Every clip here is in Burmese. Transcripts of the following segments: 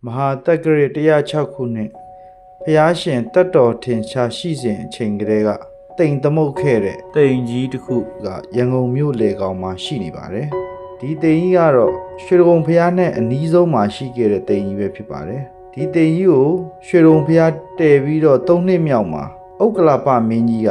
မဟာတက္ကရာ106ခုနှစ်ဖျားရှင်တတ်တော်ထင်ရှားရှိစဉ်အချိန်ကလေးကတိမ်သမုတ်ခဲ့တဲ့တိမ်ကြီးတစ်ခုကရန်ကုန်မြို့လေကောင်မှာရှိနေပါတယ်ဒီတိမ်ကြီးကတော့ရွှေကုံဖျားနဲ့အနီးဆုံးမှာရှိခဲ့တဲ့တိမ်ကြီးပဲဖြစ်ပါတယ်ဒီတိမ်ကြီးကိုရွှေကုံဖျားတည်ပြီးတော့3နှစ်မြောက်မှာဥက္ကလပမင်းကြီးက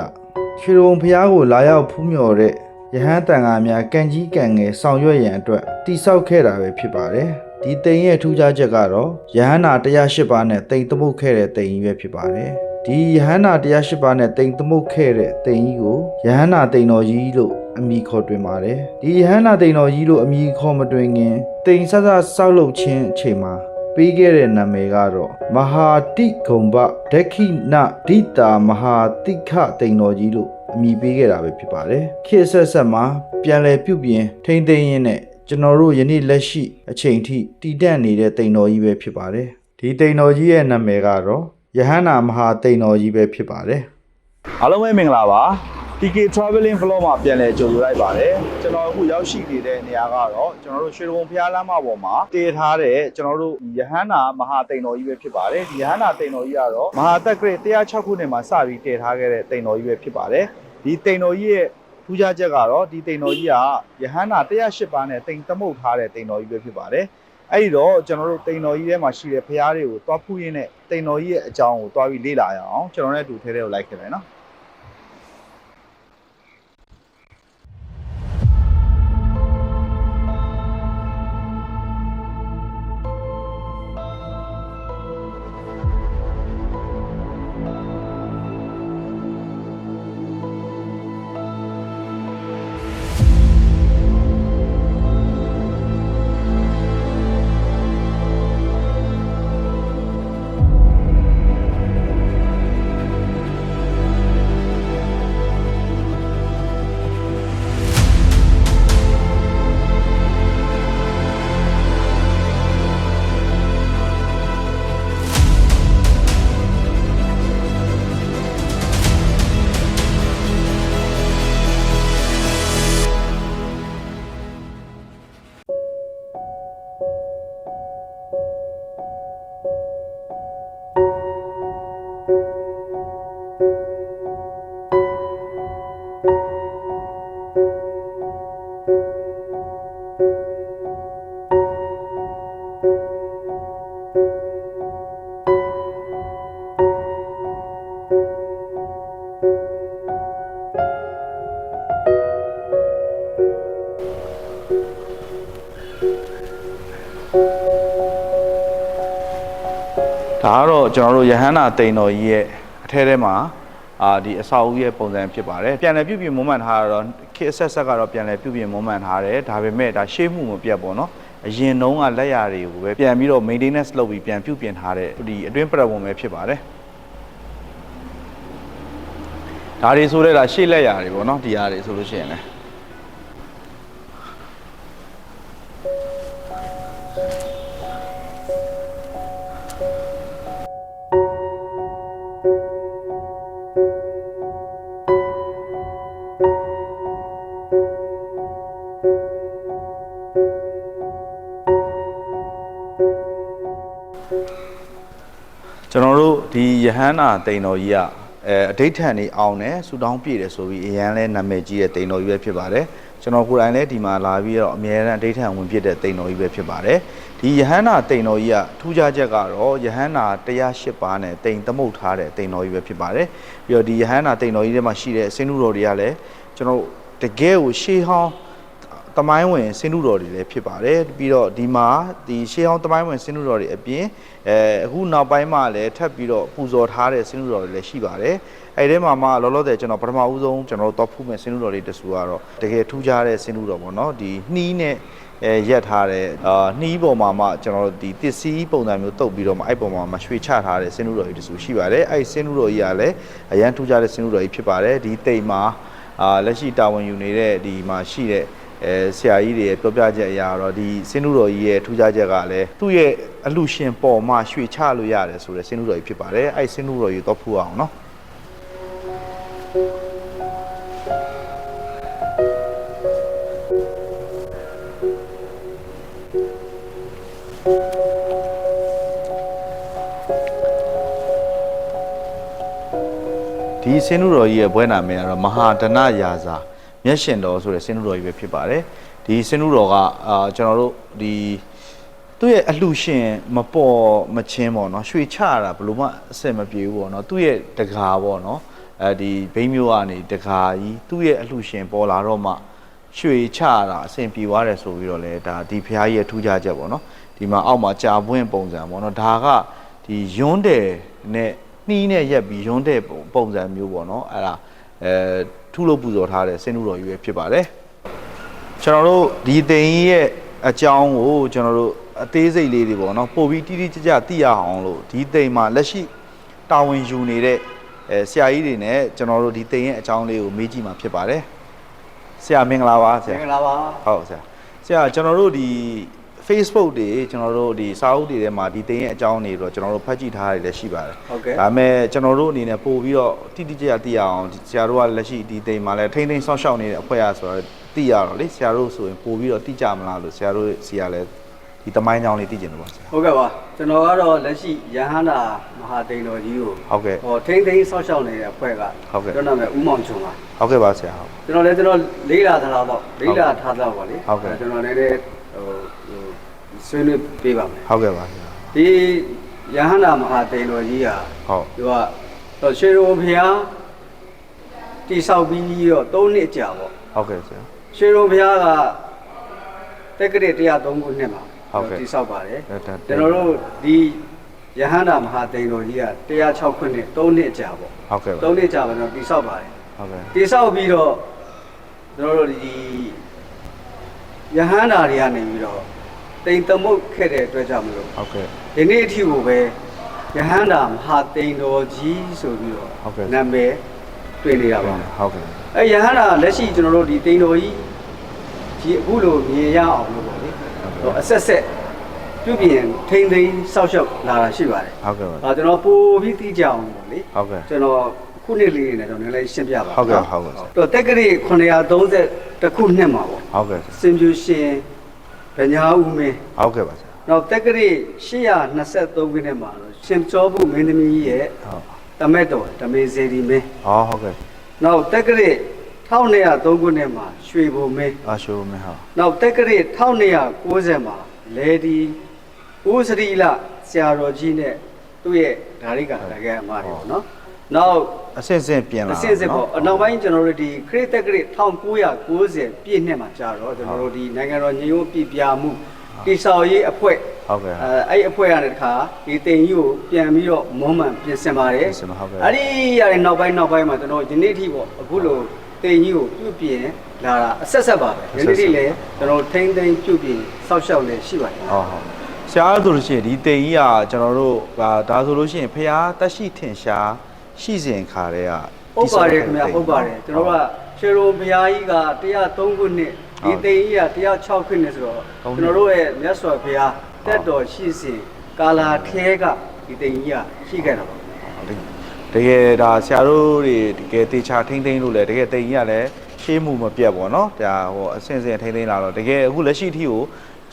ရွှေကုံဖျားကိုလာရောက်ဖူးမြော်တဲ့ရဟန်းတန်ဃာများကံကြီးကံငယ်ဆောင်ရွက်ရန်အတွက်တိဆောက်ခဲ့တာပဲဖြစ်ပါတယ်ဒီတိမ်ရဲ့ထူးခြားချက်ကတော့ယဟန္တာ108ပါးနဲ့တိမ်သမုတ်ခဲ့တဲ့တိမ်ကြီးပဲဖြစ်ပါတယ်ဒီယဟန္တာ108ပါးနဲ့တိမ်သမုတ်ခဲ့တဲ့တိမ်ကြီးကိုယဟန္တာတိမ်တော်ကြီးလို့အမည်ခေါ်တွင်ပါတယ်ဒီယဟန္တာတိမ်တော်ကြီးလို့အမည်ခေါ်မတွင်ခင်တိမ်ဆဆဆောက်လုပ်ခြင်းအချိန်မှာပေးခဲ့တဲ့နာမည်ကတော့မဟာတိဂုံဘဒက္ခိဏဒိတာမဟာတိခတိမ်တော်ကြီးလို့အမည်ပေးခဲ့တာပဲဖြစ်ပါတယ်ခေတ်ဆက်ဆက်မှာပြန်လည်ပြုပြင်ထိမ့်သိမ်းရင်းနဲ့ကျွန်တော်တို့ယနေ့လက်ရှိအချိန်ထိတည်တံ့နေတဲ့တိမ်တော်ကြီးပဲဖြစ်ပါတယ်ဒီတိမ်တော်ကြီးရဲ့နာမည်ကတော့ယဟန္တာမဟာတိမ်တော်ကြီးပဲဖြစ်ပါတယ်အားလုံးပဲမင်္ဂလာပါ TK Traveling Vlog မှာပြန်လည်ကြိုဆိုလိုက်ပါတယ်ကျွန်တော်အခုရောက်ရှိနေတဲ့နေရာကတော့ကျွန်တော်တို့ရွှေကုံဖျားလမ်းမပေါ်မှာတည်ထားတဲ့ကျွန်တော်တို့ယဟန္တာမဟာတိမ်တော်ကြီးပဲဖြစ်ပါတယ်ဒီယဟန္တာတိမ်တော်ကြီးကတော့မဟာတက္ကရာ106ခုနှစ်မှာစပြီးတည်ထားခဲ့တဲ့တိမ်တော်ကြီးပဲဖြစ်ပါတယ်ဒီတိမ်တော်ကြီးရဲ့ထူးခြားချက်ကတော့ဒီတိမ်တော်ကြီးကယဟန္တာ108ပါးနဲ့တိမ်သမုတ်ထားတဲ့တိမ်တော်ကြီးပဲဖြစ်ပါတယ်အဲ့ဒီတော့ကျွန်တော်တို့တိမ်တော်ကြီးထဲမှာရှိတဲ့ဖျားတွေကိုတွားဖူးရင်းနဲ့တိမ်တော်ကြီးရဲ့အကြောင်းကိုတွားပြီးလေ့လာရအောင်ကျွန်တော်နဲ့အတူထဲထဲကိုလိုက်ခဲ့မယ်နော်ဒါကတော့ကျွန်တော်တို့ယဟန္တာတိမ်တော်ကြီးရဲ့အထဲထဲမှာဒီအဆောက်အဦရဲ့ပုံစံဖြစ်ပါတယ်ပြန်လည်ပြုပြင်မွမ်းမံထားတော့ခေတ်ဆက်ဆက်ကတော့ပြန်လည်ပြုပြင်မွမ်းမံထားတယ်ဒါပေမဲ့ဒါရှေ့မှုမပြတ်ပေါ့နော်အရင်တုန်းကလက်ရာတွေကိုပဲပြန်ပြီးတော့ maintenance လုပ်ပြီးပြန်ပြုပြင်ထားတဲ့ဒီအတွင်းပြပုံပဲဖြစ်ပါတယ်ဒါတွေဆိုတဲ့ဒါရှေ့လက်ရာတွေပေါ့နော်ဒီဟာတွေဆိုလို့ရှိရင်လည်းကျွန်တော်တို့ဒီယဟန္တာတိမ်တော်ကြီးကအဋိဋ္ဌံနေအောင်နဲ့ဆူတောင်းပြည့်တယ်ဆိုပြီးအရန်လဲနာမည်ကြီးတဲ့တိမ်တော်ကြီးပဲဖြစ်ပါတယ်ကျွန်တော်ကိုယ်တိုင်လည်းဒီမှာလာပြီးတော့အမြဲတမ်းအဋိဋ္ဌံဝင်ပြည့်တဲ့တိမ်တော်ကြီးပဲဖြစ်ပါတယ်ဒီယဟန္တာတိမ်တော်ကြီးကထူးခြားချက်ကတော့ယဟန္တာ108ပါးနဲ့တိမ်သမုတ်ထားတဲ့တိမ်တော်ကြီးပဲဖြစ်ပါတယ်ပြီးတော့ဒီယဟန္တာတိမ်တော်ကြီးထဲမှာရှိတဲ့ဆင်းနုတော်တွေကလည်းကျွန်တော်တကယ်ကိုရှေးဟောင်းတမိုင်းဝင်စင်းနုတော်တွေလည်းဖြစ်ပါတယ်ပြီးတော့ဒီမှာဒီရှေးဟောင်းတမိုင်းဝင်စင်းနုတော်တွေအပြင်အခုနောက်ပိုင်းမှာလည်းထပ်ပြီးတော့ပူဇော်ထားတဲ့စင်းနုတော်တွေလည်းရှိပါတယ်အဲ့ဒီမှာလောလောဆယ်ကျွန်တော်ပထမဦးဆုံးကျွန်တော်တော့ဖူးမဲ့စင်းနုတော်တွေတဆူကတော့တကယ်ထူးခြားတဲ့စင်းနုတော်ပေါ့နော်ဒီနှီးနဲ့ရက်ထားတဲ့နှီးပေါ်မှာမှကျွန်တော်ဒီတစ်စီးပုံစံမျိုးတုပ်ပြီးတော့မှအဲ့ပေါ်မှာရွှေချထားတဲ့စင်းနုတော်ကြီးတဆူရှိပါတယ်အဲ့စင်းနုတော်ကြီးကလည်းအရန်ထူးခြားတဲ့စင်းနုတော်ကြီးဖြစ်ပါတယ်ဒီတိမ်မှာလက်ရှိတာဝန်ယူနေတဲ့ဒီမှာရှိတဲ့ဆရာကြီးတွေပြောပြချက်အရာတော့ဒီစင်းနုတော်ကြီးရဲ့ထူးခြားချက်ကလည်းသူ့ရဲ့အလှရှင်ပေါ်မှာရွှေချလို့ရတယ်ဆိုတဲ့စင်းနုတော်ကြီးဖြစ်ပါတယ်အဲ့စင်းနုတော်ကြီးတော့ဖူးအောင်နော် စင်းနုတော်ကြီးရဲ့ဘွဲနာမည်ကတော့မဟာဒနရာဇာမျက်ရှင်တော်ဆိုတဲ့စင်းနုတော်ကြီးပဲဖြစ်ပါတယ်ဒီစင်းနုတော်ကကျွန်တော်တို့ဒီသူ့ရဲ့အလှရှင်မပေါ်မချင်းပေါ့နော်ရွှေချရတာဘယ်လိုမှအဆင်မပြေဘူးပေါ့နော်သူ့ရဲ့တကာပေါ့နော်ဒီဘိန်းမျိုးကနေတကာကြီးသူ့ရဲ့အလှရှင်ပေါ်လာတော့မှရွှေချရတာအဆင်ပြေသွားတယ်ဆိုပြီးတော့လေဒါဒီဖျားကြီးရဲ့ထူးခြားချက်ပေါ့နော်ဒီမှာအောက်မှာကြာပွင့်ပုံစံပေါ့နော်ဒါကဒီယွန်းတယ်နဲ့နှီးနဲ့ရက်ပြီးယွန်းတဲ့ပုံစံမျိုးပေါ့နော်အဲ့ဒါထုလို့ပူဇော်ထားတဲ့စင်းနုတော်ကြီးပဲဖြစ်ပါတယ်ကျွန်တော်တို့ဒီသိင်ကြီးရဲ့အကြောင်းကိုကျွန်တော်တို့အသေးစိတ်လေးတွေပေါ့နော်ပို့ပြီးတိတိကျကျသိရအောင်လို့ဒီသိင်မှာလက်ရှိတာဝန်ယူနေတဲ့ဆရာကြီးတွေနဲ့ကျွန်တော်တို့ဒီသိင်ရဲ့အကြောင်းလေးကိုမေးကြည့်မှာဖြစ်ပါတယ်ဆရာမင်္ဂလာပါဆရာမင်္ဂလာပါဟုတ်ဆရာကျွန်တော်တို့ဒီ Facebook တွေကျွန်တော်တို့ဒီစာအုပ်တွေထဲမှာဒီသိင်ရဲ့အကြောင်းတွေတော့ကျွန်တော်တို့ဖတ်ကြည့်ထားရတယ်လည်းရှိပါတယ်ဟုတ်ကဲ့ဒါပေမဲ့ကျွန်တော်တို့အနေနဲ့ပို့ပြီးတော့တိတိကျကျသိရအောင်ဆရာတို့ကလက်ရှိဒီသိင်မှာလည်းထိမ့်သိမ်းဆောက်ရှောက်နေတဲ့အဖွဲ့အဆိုတော့သိရတော့လေဆရာတို့ဆိုရင်ပို့ပြီးတော့သိကြမလားလို့ဆရာတို့စီကလည်းဒီတမိုင်းကြောင်းလေးသိကျင်လို့ပါဆရာဟုတ်ကဲ့ပါကျွန်တော်ကတော့လက်ရှိယဟန္တာမဟာတိန်တော်ကြီးကိုဟုတ်ကဲ့ထိမ့်သိမ်းဆောက်ရှောက်နေတဲ့အဖွဲ့ကဟုတ်ကဲ့ကျွန်တော်နာမည်ဦးမောင်ချုံပါဟုတ်ကဲ့ပါဆရာဟုတ်ကျွန်တော်လေးလာထားတော့လေးလာထားတော့ပါလေဟုတ်ကဲ့ကျွန်တော်လည်းဆွေးနွေးပေးပါမယ်ဟုတ်ကဲ့ပါဆရာဒီယဟန္တာမဟာတိန်တော်ကြီးကဟုတ်သူကရွှေရုံဘုရားတိဆောက်ပြီးတော့3နှစ်ကြာပေါ့ဟုတ်ကဲ့ဆရာရွှေရုံဘုရားကတက္ကရာ103ခုနှစ်မှာတိဆောက်ပါတယ်ကျွန်တော်တို့ဒီယဟန္တာမဟာတိန်တော်ကြီးက106ခုနှစ်3နှစ်ကြာပေါ့ဟုတ်ကဲ့3နှစ်ကြာပါတော့တိဆောက်ပါတယ်ဟုတ်ကဲ့တိဆောက်ပြီးတော့ကျွန်တော်တို့ဒီယဟန္တာတွေကနေပြီးတော့တိမ်သမုတ်ခဲ့တဲ့အတွက်ကြောင့်မလို့ဟုတ်ကဲ့ဒီနေ့အထိကိုပဲယဟန္တာမဟာတိန်တော်ကြီးဆိုပြီးတော့နာမည်တွေ့နေတာပါဟုတ်ကဲ့အဲယဟန္တာလက်ရှိကျွန်တော်တို့ဒီတိန်တော်ကြီးအခုလိုမြင်ရအောင်လို့ပေါ့လေအဆက်ဆက်ပြုပြင်ထိန်းသိမ်းစောက်ရှောက်လာတာရှိပါတယ်ဟုတ်ကဲ့ပါကျွန်တော်ပို့ပြီးသိကြအောင်ပေါ့လေဟုတ်ကဲ့ကျွန်တော်ခုနှစ်လေးနေတော့နည်းနည်းရှင်းပြပါဟုတ်ကဲ့တော့တက္ကရာ930ခုနှစ်မှာပေါ့ဟုတ်ကဲ့စင်ပြူရှင်ဗညာဦးမင်းဟုတ်ကဲ့ပါဆရာနောက်တက္ကရာ823ခုနှစ်မှာတော့ရှင်ကျော်ဘူးမင်းသမီးရဲ့တမက်တော်ဓမေဇေဒီမင်းဟုတ်ကဲ့နောက်တက္ကရာ1203ခုနှစ်မှာရွှေဘုံမင်းရွှေဘုံမင်းဟုတ်နောက်တက္ကရာ1290မှာလေဒီဦးစရီလဆရာတော်ကြီးနဲ့သူ့ရဲ့ဓာရိကတကယ်အမားတွေပေါ့နော်နောက်အစင်ပြင်လာအစင်ပေါ့နောက်ပိုင်းကျွန်တော်တို့ဒီခရစ်တက္ကရာ1990ပြည့်နှစ်မှာကြာတော့ကျွန်တော်တို့ဒီနိုင်ငံတော်ညီညွတ်ပြည်ပြမှုတိဆောက်ရေးအဖွဲ့ဟုတ်ကဲ့အဲ့အဖွဲ့ရတဲ့ခါဒီတင်ကြီးကိုပြန်ပြီးတော့မွမ်းမံပြင်ဆင်ပါတယ်အဲ့ဒီရတဲ့နောက်ပိုင်းမှာကျွန်တော်ဒီနေ့အထိပေါ့အခုလိုတင်ကြီးကိုပြုပြင်လာတာအဆက်ပါပဲဒီနေ့ထိလည်းကျွန်တော်ထိမ့်သိမ်းပြုပြင်စောက်ရှောက်လည်းရှိပါတယ်ဟုတ်ဆရာဆိုလို့ရှိရင်ဒီတင်ကြီးကကျွန်တော်တို့ဒါဆိုလို့ရှိရင်ဖျားတက်ရှိထင်ရှားရှိစဉ်ခါတဲ့ကဟုတ်ပါတယ်ခင်ဗျာဟုတ်ပါတယ်ကျွန်တော်ကရွှေရုံဘုရားကြီးက103ခုနှစ်ဒီတင်ကြီးက106ခုနှစ်ဆိုတော့ကျွန်တော်တို့ရဲ့မြတ်စွာဘုရားတက်တော်ရှိစဉ်ကာလာထဲကဒီတင်ကြီးကရှိခဲ့တာပါတကယ်ဒါဆရာတို့တွေတကယ်တေချာထိမ့်သိမ်းလို့လဲတကယ်တင်ကြီးကလည်းရှေးမှုမပြတ်ပေါ့နော်ဒါဟိုအစင်ထိမ့်သိမ်းလာတော့တကယ်အခုလက်ရှိအထိကို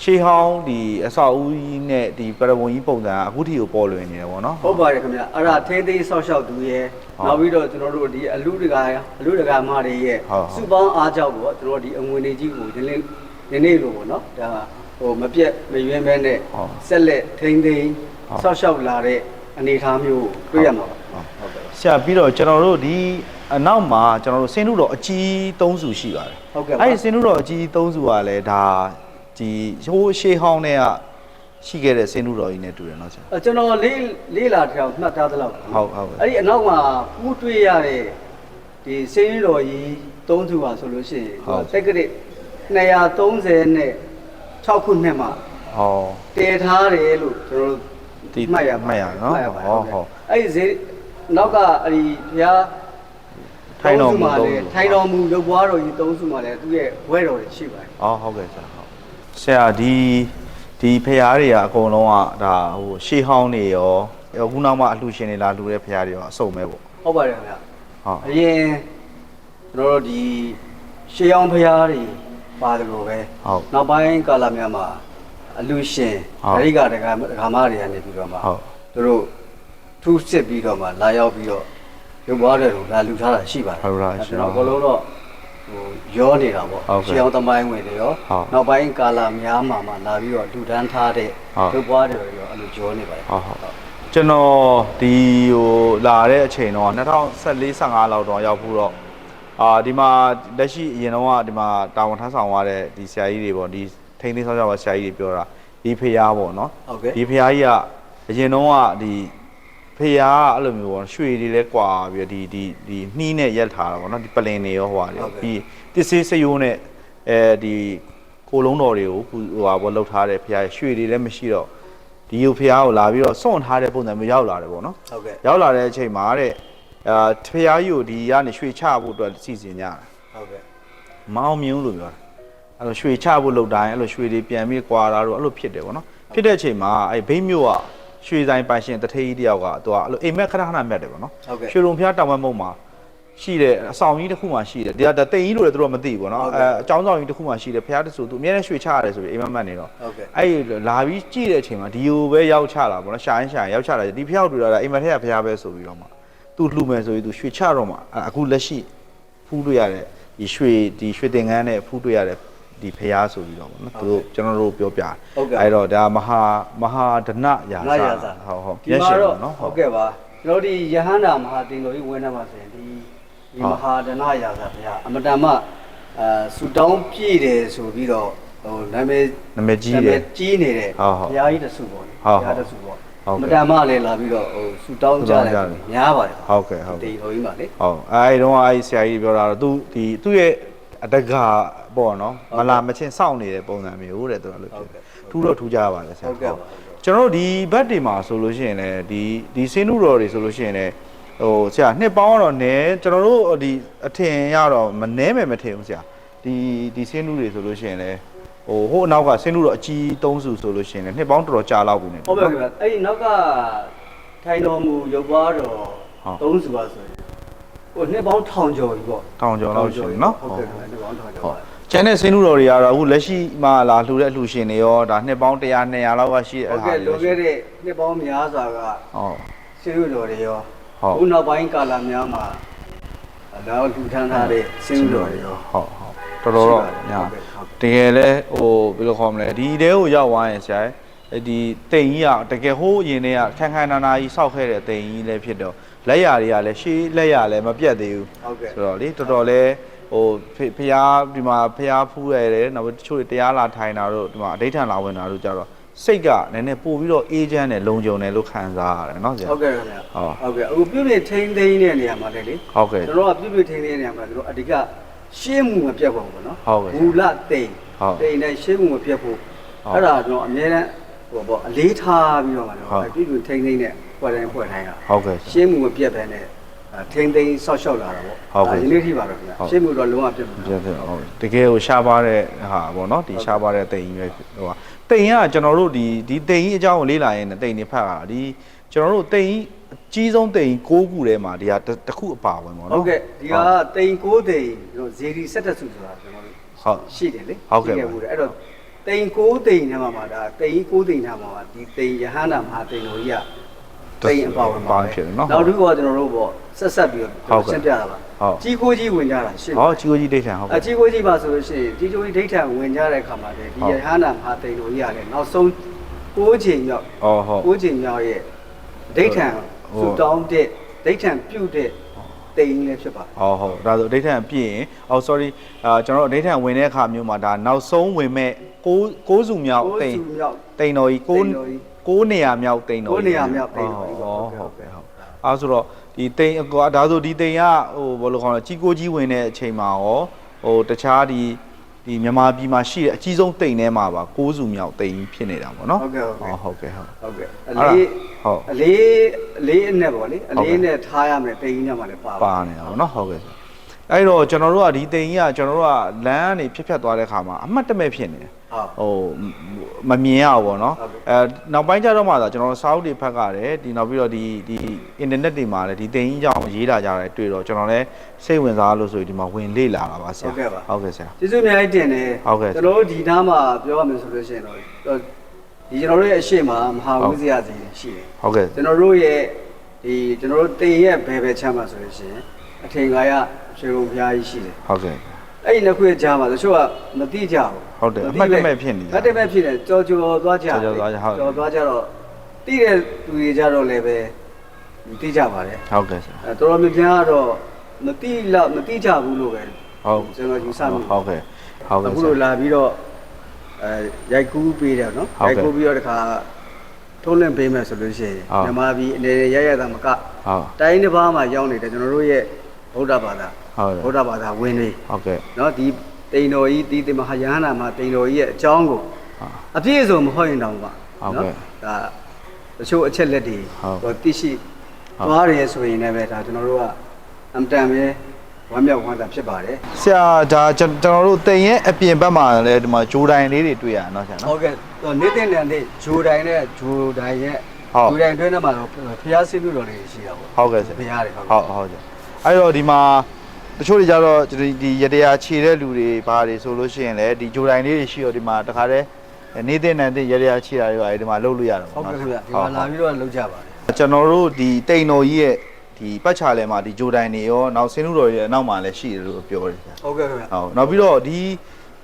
ရှေးဟောင်းဒီအဆောက်အဦကြီးနဲ့ဒီပရဝုံကြီးပုံစံအခုထိကိုပေါ်လွင်နေတယ်ပေါ့နော်ဟုတ်ပါတယ်ခင်ဗျအဲ့ဒါထိမ့်သိမ်းဆောက်ရှောက်သူရဲ့နောက်ပြီးတော့ကျွန်တော်တို့ဒီအလူတကာမတွေရဲ့စုပေါင်းအားကြောင့်ပေါ့ကျွန်တော်ဒီအငွေနေကြီးကိုဒီနေ့လို့ပေါ့နော်ဒါဟိုမပြတ်မရွေးမဲနဲ့ဆက်လက်ထိမ့်သိမ်းဆောက်ရှောက်လာတဲ့အနေအထားမျိုးတွေ့ရမှာပါဟုတ်ကဲ့ဆရာပြီးတော့ကျွန်တော်တို့ဒီအနောက်မှာကျွန်တော်တို့စင်းနုတော်အကြီး3စုရှိပါတယ်ဟုတ်ကဲ့အဲ့ဒီစင်းနုတော်အကြီး3စုကလည်းဒါဒီဟိုးရှေးဟောင်းတွေကရှိခဲ့တဲ့စင်းနုတော်ကြီးနဲ့တူတယ်နော်ဆရာကျွန်တော်လေးလာထောင်မှတ်ထားသလောက်ဟုတ်အဲ့ဒီအနောက်မှာပူးတွေ့ရတဲ့ဒီစင်းနုတော်ကြီး3စုပါဆိုလို့ရှိရင်တက္ကရာ236ခုနှစ်မှာတည်ထားတယ်လို့ကျွန်တော်တို့မှတ်ရနော်ဟုတ်အဲ့ဒီနောက်ကအဲ့ဒီဘုရားထိုင်တော်မူလုပ်ပွားတော်ကြီး3စုမှာလည်းသူ့ရဲ့ဘွဲတော်တွေရှိပါတယ်ဟုတ်ကဲ့ဆရာဟုတ်ဆရာဒီဖရားတွေကအကုန်လုံးကဒါဟိုရှေးဟောင်းနေရောအခုနောက်မှအလှရှင်တွေလာလှူတဲ့ဖရားတွေရောအစုံပဲပေါ့ဟုတ်ပါတယ်ခင်ဗျဟုတ်အရင်ကျွန်တော်တို့ဒီရှေးဟောင်းဖရားတွေပါတယ်လို့ပဲဟုတ်နောက်ပိုင်းကာလများမှာအလှရှင်အရိကတက္ကမတွေကနေပြီးတော့မှဟုတ်သူတို့ထူးစစ်ပြီးတော့မှလာရောက်ပြီးတော့ယ ရုပ်ပွားတွေကိုလာလူထားတာရှိပါတယ် ဟုတ်လားရှိ ကျွန် ပါ တော်အကုန်လုံးတော့ဟိုရောနေတာပေါ့ရှေးအောင်သမိုင်းဝင်တွေရောနောက်ပိုင်းကာလာများမှာလာပြီးတော့လူတန်းထားတဲ့ရုပ်ပွားတွေရောအဲ့လိုရောနေပါတယ် ဟုတ်ကျွန်တော်ဒီဟိုလာတဲ့အချိန်တော့2014-15လောက်တော့ရောက်ဖို့တော့ဒီမှာလက်ရှိအရင်တော့ဒီမှာတာဝန်ထမ်းဆောင်ရတဲ့ဒီဆရာကြီးတွေပေါ့ဒီထိန်းသိမ်းဆောင်ကြပါဆရာကြီးတွေပြောတာဒီဖရားပေါ့နော်ဒီဖရားကြီးကအရင်တော့ဒီဖရားအဲ့လိုမျိုးပေါ့ရွှေတွေလဲကွာပြီးဒီနှီးနဲ့ရက်ထားတာပေါ့နော်ဒီပလင်တွေရောဟိုဟာဒီတစ္ဆေးစရိုးနဲ့ဒီကိုလုံးတော်တွေကိုဟိုဟာပေါ့လှုပ်ထားတဲ့ဖရားရွှေတွေလည်းမရှိတော့ဒီယူဖရားကိုလာပြီးတော့စွန့်ထားတဲ့ပုံစံမျိုးရောက်လာတယ်ပေါ့နော်ဟုတ်ကဲ့ရောက်လာတဲ့အချိန်မှာတဲ့ဖရားကြီးကိုဒီကနေရွှေချဖို့အတွက်စီစဉ်ကြတာဟုတ်ကဲ့မအောင်မြင်လို့ပြောတာအဲ့လိုရွှေချဖို့လုပ်တိုင်းအဲ့လိုရွှေတွေပြန်ပြီးကွာတာတော့အဲ့လိုဖြစ်တယ်ပေါ့နော်ဖြစ်တဲ့အချိန်မှာအဲ့ဘိတ်မြို့ကရွှေဆိုင်ပိုင်ရှင်တထေးကြီးတယောက်ကသူကအဲ့လိုအိမ်မက်ခဏခဏမက်တယ်ပေါ့နော်ရွှေလုံဖျားတောင်ဝက်မုံမှာရှိတဲ့အဆောင်ကြီးတစ်ခုမှရှိတယ်ဒီကတိမ်ကြီးလို့လည်းသူတို့မသိဘူးပေါ့နော်အကြောင်းဆောင်ကြီးတစ်ခုမှရှိတယ်ဖျားတဆူသူအများနဲ့ရွှေချရတယ်ဆိုပြီးအိမ်မက်နေတော့အဲ့လာပြီးကြည့်တဲ့အချိန်မှာဒီကိုပဲရောက်ချလာပေါ့နော်ရှာရင်ရောက်ချလာဒီဖျားကိုတွေ့တာအိမ်မက်ထက်ကဖျားပဲဆိုပြီးတော့မှသူလှူမယ်ဆိုပြီးသူရွှေချတော့မှအခုလက်ရှိဖူးတွေ့ရတဲ့ဒီရွှေတင်ငန်းနဲ့ဖူးတွေ့ရတဲ့ဒီဖျားဆိုပြီးတော့ပေါ့နော်သူတို့ကျွန်တော်တို့ပြောပြအဲ့တော့ဒါမဟာဒနရာဇဟုတ်ဒီမှာတော့ဟုတ်ကဲ့ပါကျွန်တော်ဒီယဟန္တာမဟာတင်တော်ကြီးဝင်းနေမှာဆိုရင်ဒီမဟာဒနရာဇဘုရားအမတန်မှဆူတောင်းပြည့်တယ်ဆိုပြီးတော့ဟိုနာမည်ကြီးနေတဲ့ဘုရားကြီးတဆူပေါ့ဘုရားတဆူပေါ့မတန်မှလည်းလာပြီးတော့ဟိုဆူတောင်းကြတယ်များပါတယ်ဟုတ်ကဲ့ဟုတ်ဒီတော်ကြီးပါလေဟုတ်အဲ့တော့အဲ့ဆရာကြီးပြောတာတော့သူ့ရဲ့အတကပေါ့နော်မလာမချင်းစောင့်နေတဲ့ပုံစံမျိုးတဲ့သူကလို့ဖြစ်ထူးတော့ထူးကြပါလေဆရာဟုတ်ကဲ့ကျွန်တော်တို့ဒီဘက်တွေမှာဆိုလို့ရှိရင်လည်းဒီစင်းနုတော်တွေဆိုလို့ရှိရင်လည်းဟိုဆရာနှစ်ပေါင်းတော့နဲကျွန်တော်တို့ဒီအထင်ရတော့မနှဲမယ်မထင်ဘူးဆရာဒီစင်းနုတွေဆိုလို့ရှိရင်လည်းဟိုအနောက်ကစင်းနုတော်အကြီး၃စုဆိုလို့ရှိရင်လည်းနှစ်ပေါင်းတော်တော်ကြာလောက်ပြီနေဟုတ်ပါပြီအဲ့ဒီနောက်ကထိုင်တော်မူရုပ်ပွားတော်၃စုပါဆိုရင်ဟိုနှစ်ပေါင်းထောင်ကျော်ပြီပေါ့ထောင်ကျော်လောက်ရှိနော်ဟုတ်ကဲ့နှစ်ပေါင်းထောင်ကျော်ကျန်တဲ့စင်းနုတော်တွေကတော့အခုလက်ရှိမှလာလှူတဲ့အလှူရှင်တွေရောဒါနှစ်ပေါင်း100 200လောက်ကရှိတဲ့ဟုတ်ကဲ့လွန်ခဲ့တဲ့နှစ်ပေါင်းများစွာကဟုတ်စင်းနုတော်တွေရောခုနောက်ပိုင်းကာလများမှာတော့လှူထမ်းထားတဲ့စင်းနုတော်တွေရောဟုတ်တော်တော့ညာတကယ်လဲဟိုဘယ်လိုခေါ်မလဲဒီတဲကိုရောက်သွားရင်ဆရာဒီတိမ်ကြီးကတကယ်ဟိုးအရင်တည်းကခန်းခန်းနာနာကြီးစောက်ခဲ့တဲ့တိမ်ကြီးလည်းဖြစ်တော့လက်ရတွေကလည်းရှေးလက်ရလည်းမပြတ်သေးဘူးဆိုတော့လေတော်တော်လဲဟိုဖျားဒီမှာဖျားဖူးရတယ်နောက်တချို့တရားလာထိုင်တာတို့ဒီမှာအဋိဌာန်လာဝင်တာတို့ကြတော့စိတ်ကနည်းနည်းပို့ပြီးတော့အေးချမ်းတယ်လုံခြုံတယ်လို့ခံစားရတယ်နော်ဆရာဟုတ်ကဲ့ခင်ဗျာဟုတ်ကဲ့အခုပြုပြင်ထိန်းသိမ်းတဲ့နေရာမှာလေဟုတ်ကဲ့ကျွန်တော်ကပြုပြင်ထိန်းသိမ်းတဲ့နေရာမှာကျွန်တော်အဓိကရှင်းမှုမပြတ်ပါဘူးနော်မူလတိမ်နဲ့ရှင်းမှုမပြတ်ဖို့အဲ့ဒါကျွန်တော်အများနဲ့ဟိုပေါ့အလေးထားပြီးတော့မှတော့ပြုပြင်ထိန်းသိမ်းတဲ့ဖွဲ့တိုင်းတာဟုတ်ကဲ့ရှင်းမှုမပြတ်ပဲနဲ့ထိန်းသိမ်းဆောက်ရှောက်လာတာပေါ့ဒီနေ့ထိပါတော့ခင်ဗျာရှင်းမှုတော့လုံးဝပြတ်ဟုတ်တကယ်ကိုရှားပါတဲ့ဟာပေါ့နော်ဒီရှားပါတဲ့တိမ်ကြီးပဲဟိုဟာတိမ်ကကျွန်တော်တို့ဒီတိမ်ကြီးအကြောင်းကိုလေ့လာရင်တိမ်နေဖတ်ရတာဒီကျွန်တော်တို့တိမ်ကြီးဆုံးတိမ်6ခုထဲမှာဒီဟာတစ်ခုအပါဝင်ပေါ့နော်ဟုတ်ကဲ့ဒီကတိမ်6တိမ်ဇေဒီ17စုဆိုတာကျွန်တော်တို့ဟုတ်ရှိတယ်လေဟုတ်ကဲ့အဲ့တော့တိမ်6တိမ်ထဲမှာဒါတိမ်6တိမ်ထဲမှာဒီတိမ်ယဟန္တာမဟာတိမ်တော်ကြီးကတိမ်အပါဝင်ပါဖြစ်တယ်နော်နောက်တစ်ခုကကျွန်တော်တို့ပေါ့ဆက်ပြီးတော့ရှင်းပြတာပါကြီးကိုကြီးဝင်ကြတာရှင်းဟုတ်ကြီးကိုကြီးဒိဋ္ဌံဟုတ်ကြီးကိုကြီးပါဆိုလို့ရှိရင်ကြီးကိုကြီးဒိဋ္ဌံဝင်ကြတဲ့အခါမှာဒီယဟန္တာမဟာတိမ်တော်ကြီးရတယ်နောက်ဆုံး6ချိန်မြောက်6ချိန်မြောက်ရဲ့ဒိဋ္ဌံဆူတောင်းတဲ့ဒိဋ္ဌံပြုတ်တဲ့တိမ်လည်းဖြစ်ပါဟုတ်ဒါဆိုဒိဋ္ဌံပြည့်ရင်sorry ကျွန်တော်ဒိဋ္ဌံဝင်တဲ့အခါမျိုးမှာဒါနောက်ဆုံးဝင်မဲ့6စုမြောက်တိမ်တော်ကြီး9နေရာမြောက်တိမ်တော်ကြီး9နေရာမြောက်တိမ်တော်ကြီးဟုတ်ကဲ့ဟုတ်အဲဆိုတော့ဒီတိမ်ဒါဆိုဒီတိမ်ကဟိုဘယ်လိုခေါ်လဲကြီးကိုကြီးဝင်တဲ့အချိန်မှာရောဟိုတခြားဒီမြန်မာပြည်မှာရှိတဲ့အကြီးဆုံးတိမ်ထဲမှာပါ6စုမြောက်တိမ်ဖြစ်နေတာပေါ့နော်ဟုတ်ကဲ့ဟုတ်ကဲ့အလေးအနဲ့ပေါ့လေအလေးနဲ့ထားရမယ်တိမ်ကြီးနဲ့မှလည်းပါနေတာပေါ့နော်ဟုတ်ကဲ့အဲ့တော့ကျွန်တော်တို့ကဒီတိမ်ကြီးကကျွန်တော်တို့ကလမ်းကနေဖြတ်သွားတဲ့ခါမှာအမှတ်တမဲ့ဖြစ်နေတယ်ဟိုမမြင်ရဘူးပေါ့နော်နောက်ပိုင်းကျတော့မှဆိုကျွန်တော်စာအုပ်တွေဖတ်ရတယ်ဒီနောက်ပြီးတော့ဒီအင်တာနက်တွေမှာလည်းဒီတိမ်ကြီးကြောင်ရေးတာကြတယ်တွေ့တော့ကျွန်တော်လည်းစိတ်ဝင်စားလို့ဆိုပြီးဒီမှာဝင်လေ့လာတာပါဆရာဟုတ်ကဲ့ဆရာကျေးဇူးအများကြီးတင်တယ်ကျွန်တော်တို့ဒီနားမှာပြောရမယ်ဆိုလို့ရှိရင်တော့ဒီကျွန်တော်တို့ရဲ့အရှိမမဟာဝိဇ္ဇာစီရှိတယ်ဟုတ်ကဲ့ကျွန်တော်တို့ရဲ့ ဒီကျွန်တော်တို့တင်ရဲ့ဘယ်ချမ်းမှာဆိုလို့ရှိရင်အထင်ကရရွှေဘုံဘုရားကြီးရှိတယ် ဟုတ်ကဲ့ အဲ့ဒီနှစ်ခုရဲ့ကြားမှာတချို့ကမတိကြဘူး ဟုတ်တယ်အမှတ်တမဲ့ဖြစ်နေ အမှတ်တမဲ့ဖြစ်တယ်ကြော်သွားကြ ကြော်သွားကြဟုတ် ကြော်သွားကြတော့တိတဲ့သူတွေကြတော့လည်းပဲတိကြပါတယ် ဟုတ်ကဲ့ဆရာ တော်တော်များများကတော့မတိကြဘူးလို့ပဲ ဟုတ် ကျွန်တော်ယူဆမိ ဟုတ်ကဲ့ဟုတ်ကဲ့ အခုလိုလာပြီးတော့ရိုက်ကူးပေးတယ်နော်ရိုက်ကူးပြီးတော့တခါထုံးလင့်ပေးမယ်ဆိုလို့ရှိရင်မြန်မာပြည်အနေနဲ့ရတာမက ဟုတ် တိုင်းတစ်ပါးမှာရောက်နေတဲ့ကျွန်တော်တို့ရဲ့ဗုဒ္ဓဘာသာ ဟုတ် ဗုဒ္ဓဘာသာဝင်တွေ ဟုတ်ကဲ့ เนาะဒီတိန်တော်ကြီးဒီမဟာယဟနာမှာတိန်တော်ကြီးရဲ့အကြောင်းကိုအပြည့်အစုံမဟုတ်ရင်တောင်ပါဒါတချို့အချက်လက်တွေဟိုသိရှိသွားတယ်ဆိုရင်လည်းပဲဒါကျွန်တော်တို့ကအမတန်ပဲဝမ်းမြောက်ဝမ်းသာဖြစ်ပါတယ် ဆရာဒါကျွန်တော်တို့တင်ရဲ့အပြင်ဘက်မှာလည်းဒီမှာဂျိုဒိုင်လေးတွေတွေ့ရနော်ဆရာနော် ဟုတ်ကဲ့နေတဲ့နဲ့ဂျိုဒိုင်နဲ့ဂျိုဒိုင်ရဲ့ဂျိုဒိုင်တွင်းထဲမှာတော့ဖျားဆင်းမှုတော်တွေရှိတာပေါ့ ဟုတ်ကဲ့ဆရာ ဖျားတွေဟုတ် ဟုတ်ဆရာအဲ့တော့ဒီမှာတချို့တွေကြတော့ဒီရတရားခြေတဲ့လူတွေဘာတွေဆိုလို့ရှိရင်လည်းဒီဂျိုဒိုင်လေးတွေရှိတော့ဒီမှာတခါတည်းနေတဲ့နဲ့ရတရားခြေတာတွေအဲဒီမှာလှုပ်လို့ရတော့ ဟုတ်ကဲ့ခင်ဗျဒီမှာလာပြီးတော့လုပ်ကြပါတယ် ကျွန်တော်တို့ဒီတိန်တော်ကြီးရဲ့ဒီပတ်ချာလဲမှာဒီဂျိုဒိုင်တွေရောနောက်ဆင်းလူတော်ရဲ့အနောက်မှာလည်းရှိတယ်လို့ပြောတယ်ဆရာ ဟုတ်ကဲ့ခင်ဗျ ဟုတ်နောက်ပြီးတော့ဒီ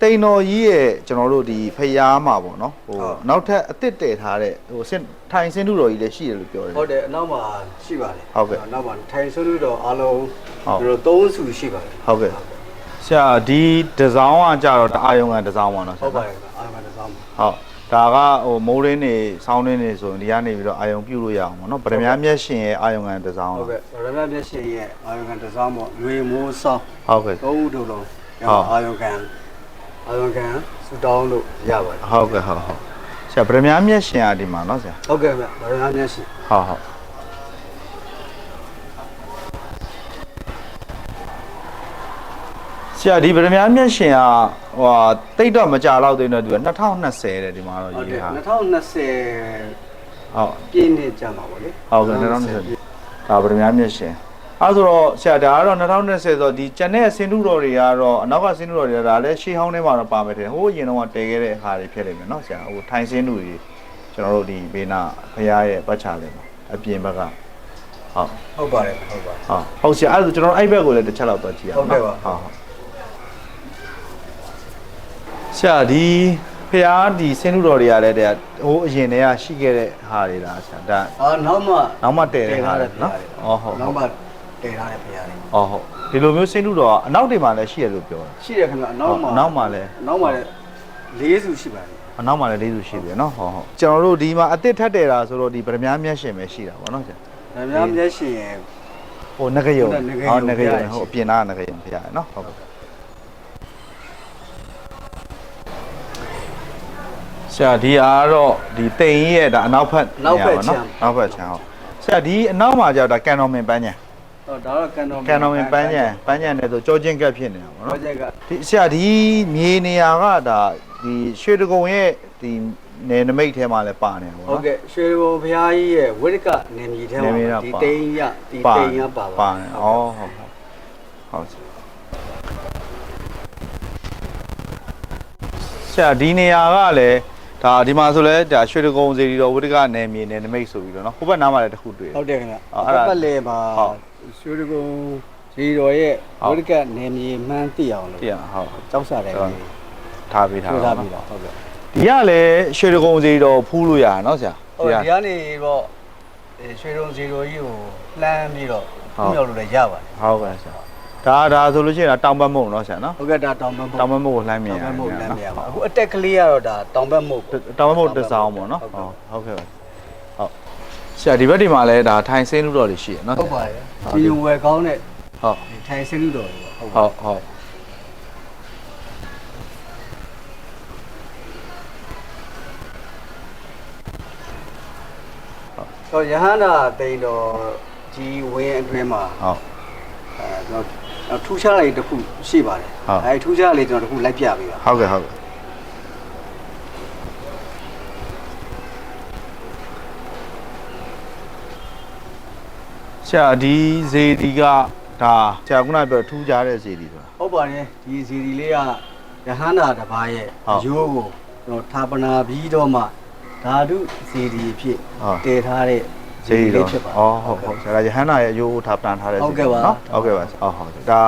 တိန်တော်ကြီးရဲ့ကျွန်တော်တို့ဒီဖျားမှာပေါ့နော်ဟိုနောက်ထပ်အစ်စ်တည်ထားတဲ့ဟိုထိုင်ဆင်းလူတော်ကြီးလည်းရှိတယ်လို့ပြောတယ် ဟုတ်တယ်အနောက်မှာရှိပါတယ် ဟုတ်ကဲ့ အနောက်မှာထိုင်ဆွလို့တော့အားလုံးတို့3စုရှိပါတယ် ဟုတ်ကဲ့ဆရာဒီဒီဇိုင်းကကြတော့အာယုံကဒီဇိုင်းပါနော်ဆ ဟု ရာ တ်ပါတယ်အားလုံးတစ်စောင်းပါ ဟုတ်ဒါကဟိုမိုးရင်းနေဆောင်းရင်းနေဆိုရင်ဒီကနေပြီးတော့အာယုံပြုတ်လို့ရအောင်ပေါ့နော်ဗဒမြမျက်ရှင်ရဲ့အာယုံကဒီဇိုင်း ဟုတ်ကဲ့ရမမျက်ရှင်ရဲ့အာယုံကန်တစ်စောင်းပေါ့လွေမိုးစောင်း ဟုတ်ကဲ့ 3ဦးတို့လုံးအာယုံကန်စူတောင်းလို့ရပါတယ် ဟုတ်ကဲ့ဟုတ်ဟုတ်ဆရာဗဒမြမျက်ရှင်ကဒီမှာနော်ဆရာ ဟုတ်ကဲ့ဗျရမမျက်ရှင် ဟုတ်ဟုတ်ဆရာဒီဗဒမြမျက်ရှင်ကဟိုတိတ်တော့မကြတော့သေးတော့သူက2020တဲ့ဒီမှာတော့ ဟုတ် ရေး တယ် ထား 2020 ဟုတ် ပြည့်နှစ်ကြာမှာပေါ့လေ ဟုတ်ကဲ့2020ဒါဗဒမြမျက်ရှင်အဲဆိုတော့ဆရာဒါကတော့2020ဆိုတော့ဒီကျန်တဲ့ဆင်းထုတော်တွေကတော့အနောက်ကဆင်းထုတော်တွေကဒါလည်းရှေးဟောင်းထဲမှာတော့ပါမယ်တဲ့ဟိုးအရင်တော့တည်ခဲ့တဲ့ဟာတွေဖြစ်နေမယ်เนาะဆရာဟိုထိုင်ဆင်းထုတွေကျွန်တော်တို့ဒီဘေးနာဖရားရဲ့ပတ်ချာလေးမှာအပြင်ဘက်ကဟုတ် ဟုတ်ပါတယ်ဟုတ်ပါ ဟုတ်ဆရာအဲ့ဒါကျွန်တော်အဲ့ဘက်ကိုလည်းတစ်ချက်လောက်တော့ကြည့်ရအောင် ဟုတ်ကဲ့ပါ ဟုတ်ဆရာဒီဖရားဒီဆင်းထုတော်တွေကလည်းတဲ့ဟိုးအရင်တည်းကရှိခဲ့တဲ့ဟာတွေလားဆရာဒါ နောက်မှ တည်တဲ့ဟာတွေနော်ဟုတ် နောက်မှတည်ထားတဲ့ဖရားတွေ ဟုတ်ဒီလိုမျိုးဆင်းထုတော်ကအနောက်တွေမှာလည်းရှိရလို့ပြောတယ် ရှိတယ်ခင်ဗျနောက်မှလည်း4စုရှိပါတယ် အနောက်မှာလည်း၄စုရှိတယ်နော်ဟုတ်ကျွန်တော်တို့ဒီမှာအစ်စ်ထက်တယ်တာဆိုတော့ဒီဗဒမြမျက်ရှင်ပဲရှိတာပေါ့နော်ဆရာ ဒါများမျက်ရှင်ရဲ့ ဟိုငကယုံ ငကယုံ ဟိုအပြင်သားငကယုံဖရားနော်ဟုတ်ကဲ့ဆရာဒီအားတော့ဒီတိန်ရဲ့ဒါအနောက်ဖက်နောက်ဖက်ချမ်းဟုတ်ဆရာဒီအနောက်မှာကျတော့ဒါကန်တော်မင်ပန်းညံ ဟောဒါတော့ကန်တော် ကန်တော်မင်ပန်းညံနဲ့ဆိုကြောချင်းကပ်ဖြစ်နေတာပေါ့နော် project က ဒီဆရာဒီမြေနေရာကဒါဒီရွှေတကုံရဲ့ဒီနယ်နမိတ်ထဲမှာလည်းပါနေပါ ဟုတ် တော့ ကဲ့ရွှေဘုံဘုရားကြီးရဲ့ဝိရကနေမြေထဲမှာဒီတိန်ရဒီတိန်ရပါပါ ပါနေဩဟုတ်ဆရာဒီနေရာကလည်းဒါဒီမှာဆိုလဲဒါရွှေတကုံစီရီတော်ဝိတကနေမြေနယ်နမိတ်ဆိုပြီးတော့နော်ဟိုဘက်နားမှာလည်းတစ်ခုတွေ့ ဟုတ်တယ်ခင်ဗျပတ်လေပါရွှေဘုံဇီတော်ရဲ့ဝိရကနေမြေမှန်းသိအောင်လို့ သိရဟုတ် ကြောက်စားတယ် ထားပေးထား ထား ပါ ပြီလားဟုတ်ကဲ့ ဒီကလည်းရွှေတကုံစီရီတော်ဖူးလို့ရတာနော်ဆရာ ဟုတ်ဒီကနေတော့ရွှေဘုံဇီတော်ကြီးကိုလှမ်းပြီးတော့မြောက်လို့လည်းရပါတယ် ဟုတ်ကဲ့ဆရာဒါဆိုလို့ရှိရင်တောင်ဘက်မုံနော်ဆရာနော် ဟုတ်ကဲ့ဒါတောင်ဘက် တောင်ဘက်မုံကိုလှမ်းမြင် တောင်ဘက် ရ မုတ်လမ်းမရပါအခုအတက်ကလေးကတော့ဒါတောင်ဘက်မုတ် တောင်ဘက်မုံတစ်စောင်းပေါ့နော်ဟုတ်ကဲ့ပါဟုတ်ဆရာဒီဘက်ဒီမှာလည်းဒါထိုင်ဆင်းလူတော်တွေရှိရနော် ဟုတ်ပါတယ်ဒီရင်ဝယ်ကောင်းတဲ့ ဟုတ် ထိုင်စင်းလူတော်တွေပေါ့ ဟုတ်ဆိုရဟန္တာတိန်တော်ကြီးဝင်းအတွင်းမှာ ဟုတ် ကျွန်တော်ထူးခြားလိုက်တစ်ခုရှိပါတယ်အဲထူးခြားလေးကျွန်တော်တစ်ခုလိုက်ပြပေးပါ ဟုတ်ကဲ့ဆရာဒီဇေဒီကဒါဆရာခုနပြောထူးကြတဲ့ဇေဒီဆိုတာ ဟုတ်ပါတယ်ဒီဇီဒီလေးကရဟန္တာတစ်ပါးရဲ့ရိုးကိုကျွန်တော်ဌာပနာပြီးတော့မှဓာတုဇီဒီဖြစ်တည်ထားတဲ့ဇ စေတီတော်ဟုတ်ဟုတ်ဆရာရဟန္တာရဲ့ရိုးထားပန်ထားတဲ့စေတီနော်ဟုတ်ကဲ့ပါဟုတ်ဒါ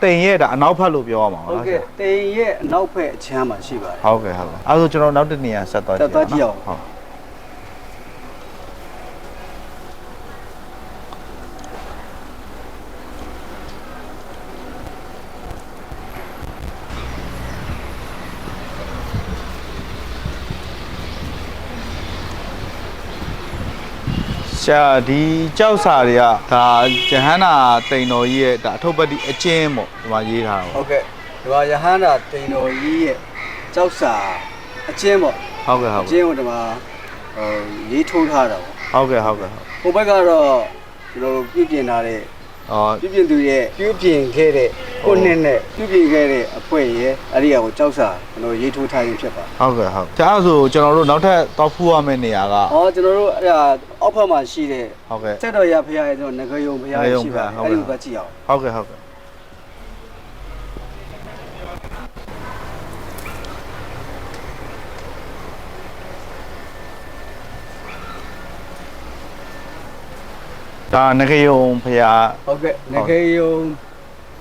တိမ်ရဲ့ဒါအနောက်ဖက်လို့ပြောရမှာပါ ဟုတ်ကဲ့တိမ်ရဲ့အနောက်ဖက်အချမ်းမှာရှိပါတယ်ဟုတ်ကဲ့ဟုတ်အဲဆိုကျွန်တော်နောက်တစ်နေရာဆက်သွားကြည့်အောင်ဟုတ်ဆရာဒီကြောက်စာတွေကဒါယဟန္တာတိန်တော်ကြီးရဲ့ဒါအထုပ်ပတ်တိအကျဉ်းပေါ့ဒီမှာရေးထားတာပေါ့ဟုတ်ကဲ့ဒီမှာယဟန္တာတိန်တော်ကြီးရဲ့ကြောက်စာအကျဉ်းပေါ့ဟုတ်ကဲ့ဟုတ်အကျဉ်းကိုဒီမှာရေးထိုးထားတာပေါ့ဟုတ်ကဲ့ဟုတ်ကဲ့ဟိုဘက်ကတော့ကျွန်တော်ပြုပြင်ထားတဲ့ပြုပြင်သူရဲ့ပြုပြင်ခဲ့တဲ့ကိုနှစ်နဲ့ပြုပြင်ခဲ့တဲ့အဖွဲရဲ့အဲ့ဒီကိုကြောက်စာကျွန်တော်ရေးထိုးထားရင်ဖြစ်ပါဟုတ်ကဲ့ဟုတ်ဆရာဆိုကျွန်တော်တို့နောက်ထပ်တောက်ဖူးရမယ့်နေရာကကျွန်တော်တို့အဲ့ဒါအောက်ဘက်မှာရှိတဲ့ဟုတ်ကဲ့စက်တော်ရဖရားရဲ့ကျွန်တော်ငကယုံဖရားရှိပါအဲ့ဒီကိုကြည့်အောင်ဟုတ်ကဲ့ဟုတ်ကဲ့ဒါငကယုံဖရာဟုတ်ကဲ့ငကယုံ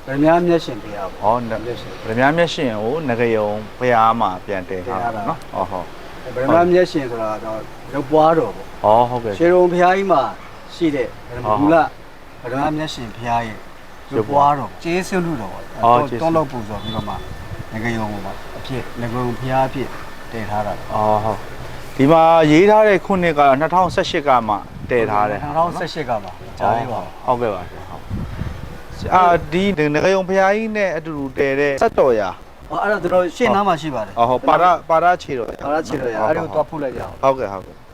ဗမာမျက်ရှင်ဖရာပေါ့ဟောဗမာမျက်ရှင်ကိုငကယုံဖရာမှာပြန်တင်ထားတာနော်ဟုတ်ဗမာမျက်ရှင်ဆိုတာတော့ရုပ်ပွားတော်ပေါ့ဟုတ်ကဲ့ရှေရုံဖရာကြီးမှာရှိတဲ့မူလဗမာမျက်ရှင်ဖရာရဲ့ရုပ်ပွားတော်ကျေးဇူးလူတော်ပေါ့တောင်းလို့ပူဇော်ပြီးတော့မှငကယုံမှာအဖြစ်ငကယုံဖရာအဖြစ်တင်ထားတာဟုတ်ဒီမှာရေးထားတဲ့ခုနှစ်က2018ကမှတည်ထားတယ်2018ကမှကြားရပါဟုတ်ကဲ့ပါဟုတ်ဒီငကယုံဖရာကြီးနဲ့အတူတူတည်တဲ့စက်တော်ရာအဲ့ဒါတို့ရှင်းနားမှာရှိပါတယ်ဟုတ်ပါရခြေတော်ရာပါရခြေတော်ရာအဲ့ဒါကိုသွားဖုတ်လိုက်ကြအောင်ဟုတ်ကဲ့ဟုတ်ကဲ့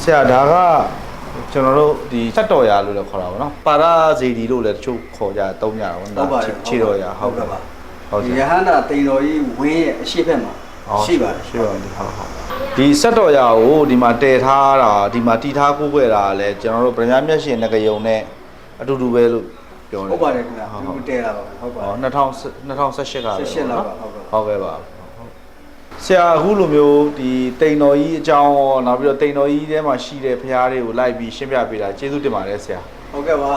ဆရာဒါကကျွန်တော်တို့ဒီစက်တော်ရာလို့လည်းခေါ်တာပါနော်ပါရဇေဒီလို့လည်းတချို့ခေါ်ကြတုံးကြတာပေါ့ခြေတော်ရာဟုတ်ကဲ့ပါဟုတ်ဒီယဟန္တာတိန်တော်ကြီးဝင်းရဲ့အရှိတ်ဘက်မှာရှိပါတယ်ရှိပါတယ်ဟုတ်ဒီစက်တော်ရာကိုဒီမှာတည်ထားတာဒီမှာတီထားကိုးခဲ့တာလည်းကျွန်တော်တို့ဗမာမျက်ရှင်ငကယုံနဲ့အတူတူပဲလို့ပြောတယ်ဟုတ်ပါတယ်ခင်ဗျာဒီတည်တာပါဟုတ်ပါ2018ကလည်း18လောက်ပါဟုတ်ကဲ့ပါဆရာအခုလိုမျိုးဒီတိန်တော်ကြီးအကြောင်းရောနောက်ပြီးတော့တိန်တော်ကြီးထဲမှာရှိတဲ့ဖရားတွေကိုလိုက်ပြီးရှင်းပြပေးတာကျေးဇူးတင်ပါတယ်ဆရာဟုတ်ကဲ့ပါ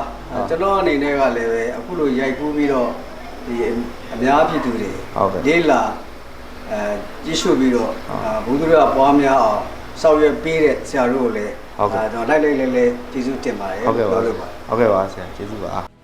ကျွန်တော်အနေနဲ့ကလည်းပဲအခုလိုရိုက်ကူးပြီးတော့ဒီအများပြည်သူတွေလေးလာကြည့်ရှုပြီးတော့ဘုသူတွေကပွားများအောင်စောက်ရွက်ပေးတဲ့ဆရာတို့ကိုလည်းကျွန်တော်လိုက်ကျေးဇူးတင်ပါတယ်ဟုတ်ကဲ့ပါဟုတ်ကဲ့ပါဆရာကျေးဇူးပါ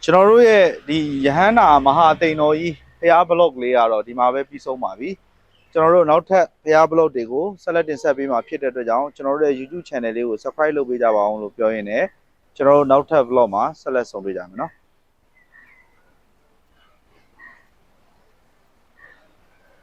ကျွန်တော်တို့ရဲ့ဒီယဟန္တာမဟာတိန်တော်ကြီးဖရားဘလော့လေးကတော့ဒီမှာပဲပြီးဆုံးပါပြီကျွန်တော်တို့နောက်ထပ်ဖရားဘလော့တွေကိုဆက်လက်တင်ဆက်ပေးမှာဖြစ်တဲ့အတွက်ကြောင့်ကျွန်တော်တို့ရဲ့ YouTube channel လေးကို subscribe လုပ်ပေးကြပါအောင်လို့ပြောရင်းနဲ့ကျွန်တော်တို့နောက်ထပ် vlog မှာဆက်လက်ဆောင်ပေးကြမယ်နော်